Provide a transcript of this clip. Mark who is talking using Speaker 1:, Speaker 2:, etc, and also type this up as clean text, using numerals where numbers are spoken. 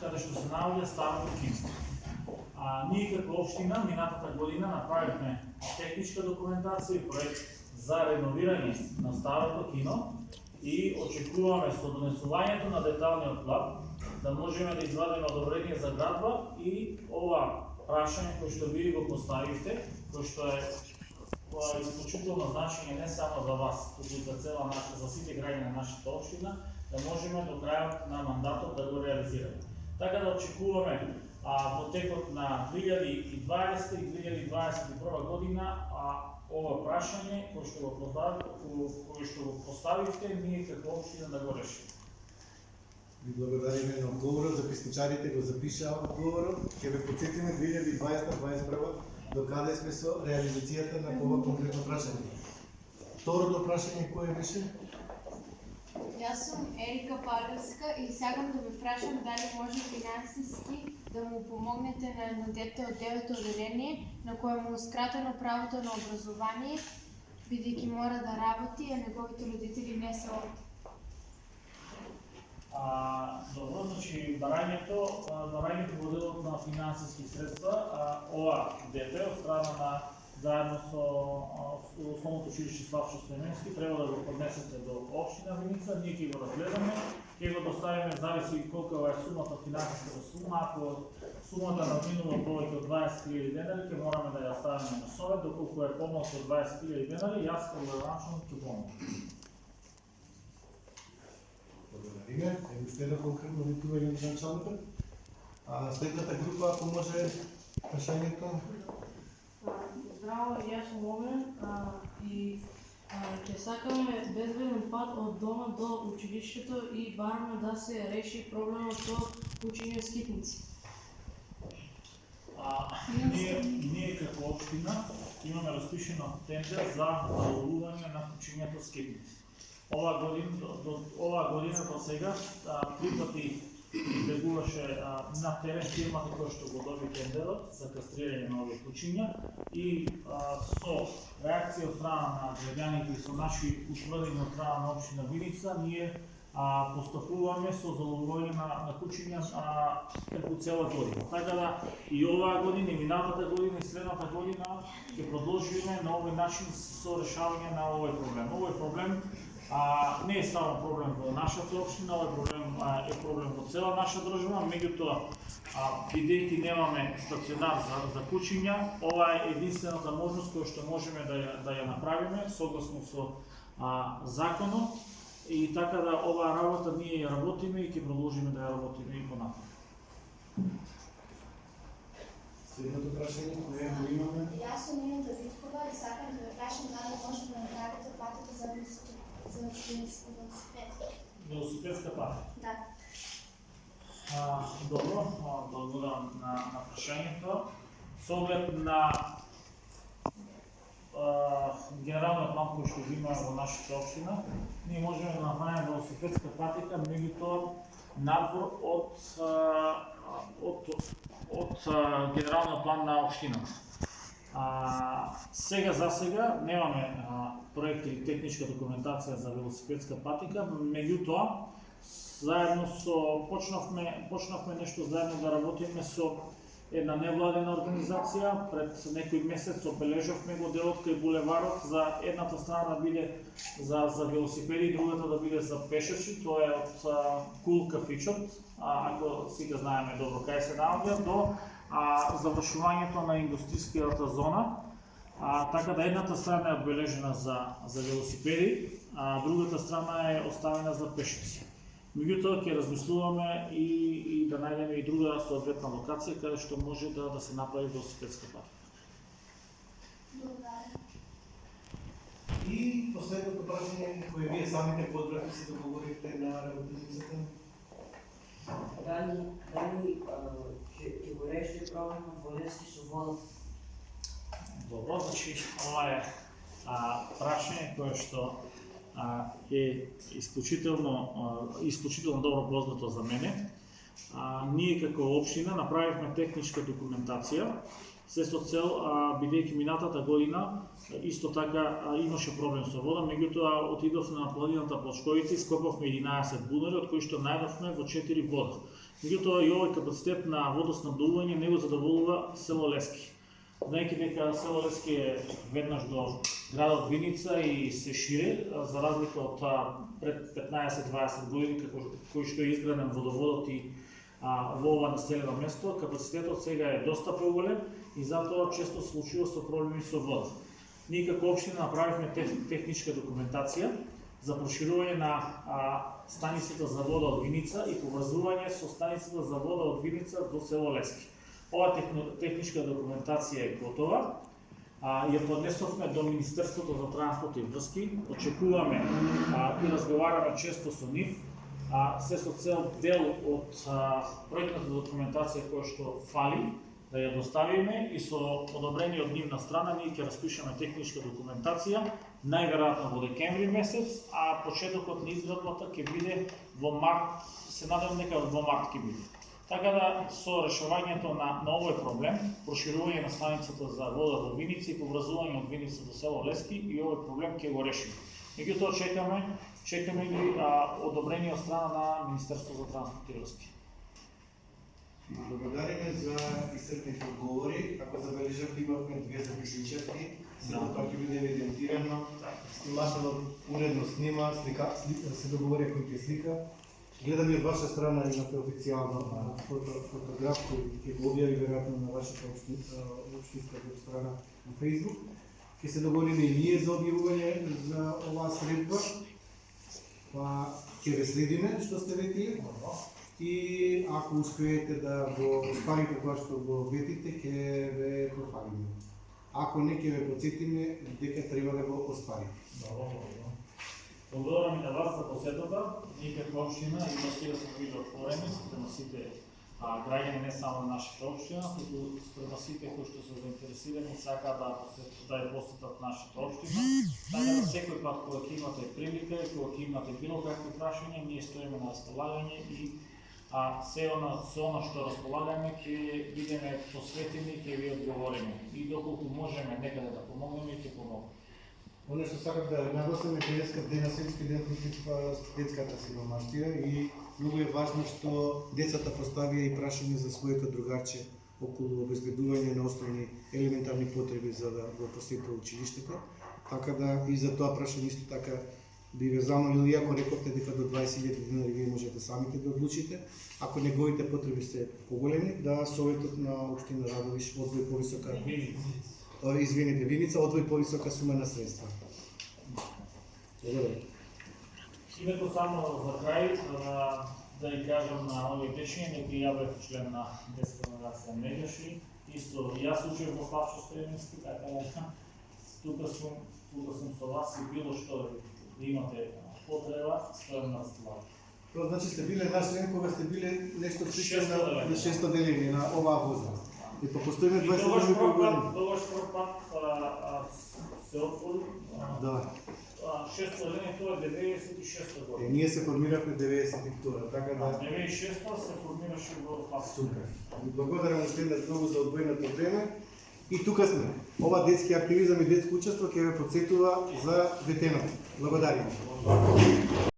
Speaker 1: каде што се наоѓа старото кино. Ние како општина минатата година направивме техничка документација и проект за реновирање на старото кино и очекуваме со донесувањето на деталниот план да можеме да извадиме одобрение за градба и ова прашање кој што вие го поставивте, кој што е исклучително значење не само за вас, туку и за цела наша, за сите граѓани на нашата општина, да можеме до крајот на мандатот да го реализираме. Така да очекуваме во текот на 2020 и 2021 година ова прашање кој што го поставивте, ние како општина да го решиме.
Speaker 2: Ви благодариме на одговорот, записничарите го запишаа одговорот. Ќе ве потсетиме 2020-2021 до каде сме со реализацијата на ова конкретно прашање. Второто прашање кое беше?
Speaker 3: Јас сум Ерика Павлевска и сакам да ве прашам дали може финансиски да му помогнете на едно дете од 9-то одделение на кое му скратено правото на образование, бидејќи мора да работи, а неговите родители не се овде.
Speaker 1: Добро, значи барањето во делот на финансиски средства, ова дете од страна на заедно со Основното училиште Славчо Стеменски треба да го поднесете до општина Виница, ние ќе го разгледаме, ќе го доставиме, зависи колку е сумата, финансиската сума, ако сумата надминува повеќе од 20.000 денари, ќе мораме да ја ставиме на совет, доколку е помалку од 20.000 денари, јас како градоначалник ќе помогнам.
Speaker 2: Благодариме. Уште едно конкретно викување на началникот. Следната група, ако може, прашањето.
Speaker 4: Здраво, јас сум Омен и ќе сакаме безбеден пат од дома до училиштето и бараме да се реши проблемот со учење скитници.
Speaker 1: Ние како општина имаме распишено тендер за заловување на учењето скитници. Ова година до сега 3 пати избегуваше на терен фирмата која што го доби тендерот за кастрирање на овие кучиња и со реакција од страна на граѓаните и со наши утврдени од страна на општина Виница, ние постапуваме со заловување на кучиња преку цела година. Така да и оваа година, и минатата година, и следната година ќе продолжиме на овој начин со решавање на овој проблем. Овој проблем не е само проблем во нашата општина, овој проблем е проблем во цела наша држава, меѓутоа, бидејќи немаме стационар за кучиња, ова е единствената можност која што можеме да ја направиме согласно со законот и така да оваа работа ние ја работиме и ќе продолжиме да ја работиме и понатаму.
Speaker 2: Следното прашање кое го имаме?
Speaker 5: Јас сум Милда Виткова и сакам да ве прашам дали може да направите платата за ученически велосипед.
Speaker 1: Велосипедска пата?
Speaker 5: Да.
Speaker 1: Добро, благодарам на прашањето. Со оглед на генералниот план кој што го има во нашата општина, ние можеме да направиме велосипедска патика, меѓутоа надвор од генералниот план на општината. За сега немаме проект или техничка документација за велосипедска патика, меѓутоа заедно со почнавме нешто заедно да работиме со една невладена организација. Пред некој месец обележавме го делот кај булеварот, за едната страна да биде за велосипеди, другата да биде за пешачи. Тоа е од Кул кафичот, ако сега знаеме добро кај се наоѓа, до завршувањето на индустријската зона. Така да едната страна е обележена за велосипеди, а другата страна е оставена за пешаци. Меѓутоа ќе размислуваме и да најдеме и друга соодветна локација каде што може да се направи велосипедска патика.
Speaker 5: Благодарам.
Speaker 2: И последното прашање кое вие самите подбрахте се договорите на работницата.
Speaker 6: Дали ќе го решите проблемот во Левски со водата?
Speaker 1: Добро, значи ова е прашање кое што е исклучително добро познато за мене. Ние како општина направивме техничка документација, се со цел, бидејќи минатата година исто така имаше проблем со вода, меѓутоа отидовме на планината Плачковица и скопавме 11 бунари, од кои што најдовме во 4 вода. Меѓутоа и овој капацитет на водоснабдување не го задоволува село Лески. Знаејќи дека село Лески е веднаш до градот Виница и се шири, за разлика од пред 15-20 години кој што е изграден водоводот и во ова населено место, капацитетот сега е доста поголем и затоа често случува со проблеми со вода. Ние како општина направивме техничка документација за проширување на станицата за вода од Виница и поврзување со станицата за вода од Виница до село Лески. Ова техничка документација е готова. Ја поднесовме до Министерството за транспорт и врски. Очекуваме и разговараме често со нив, се со цел дел од проектната документација која што фали да ја доставиме и со одобрение од нивна страна ние ќе распишеме техничка документација најверојатно во декември месец, а почетокот на изградбата ќе биде во март, се надевам дека во март ќе биде. Така да со решавањето на овој проблем, проширување на станицата за вода до Виница и поврзување од Виница до село Лески и овој проблем ќе го решиме. Меѓутоа чекаме и одобрение од страна на Министерството за транспорт и врски.
Speaker 2: Благодариме за исцрпните одговори. Ако забележавте, имавме две запишничарки, сега тоа ќе биде евидентирано. Снимачот уредно снима, се договори кој ќе слика. Гледам и од ваша страна имате официјално фотограф кој ќе го објави веројатно на вашата општинска страна на Facebook. Ќе се договориме и ние за објавување за оваа средба. Па ќе ве следиме што сте ветили. И ако успеете да го оставите тоа што го ветите, ќе ве пофалиме. Ако не, ќе ве подсетиме дека треба да го оставите.
Speaker 1: Благодарам и на вас за посетата. Ние како општина и сега сме били отворени спрема сите граѓани не само на нашата општина, туку спрема сите кои што се заинтересирани сакаат да ја посетат нашата општина. Така да секој пат кога ќе имате прилика и кога ќе имате било какви прашања, ние стоиме на располагање и се она што располагаме ќе бидеме посветени и ќе ви одговориме. И доколку можеме некаде да помогнеме, ќе помогнеме.
Speaker 2: Оно што сакам да нагласам е денеска ден на светски ден против детската сиромаштија и многу е важно што децата поставија и прашање за своето другарче околу обезбедување на основни елементарни потреби за да го посетува училиштето. Така да и за тоа прашање исто така би ве замолил, иако рековте дека до 20.000 динари вие можете самите да одлучите, ако неговите потреби се поголеми, да Советот на општина Радовиш одвои повисока Виница одвои повисока сума на средства. Благодарам.
Speaker 1: Името само за крај да ја кажам на овие течења, дека ја бев член на детска организација Меѓаши, исто јас учев во Славчо Стремински, така да тука сум со вас и било што да имате потреба, стојам на располагање.
Speaker 2: Тоа значи сте биле наш член кога сте биле нешто слично на 600 делени на оваа воза. И па постоиме 20 години.
Speaker 1: Тогаш прв пат се отвори.
Speaker 2: Да.
Speaker 1: 600 делени, тоа е 96 година.
Speaker 2: Ние се формиравме 92, така да
Speaker 1: 96 се формираше во Славчо.
Speaker 2: Супер. Благодарам уште еднаш многу за одвоеното време. И тука сме. Ова детски активизам и детско учество ќе ве подсетува за ветеното. Благодарам.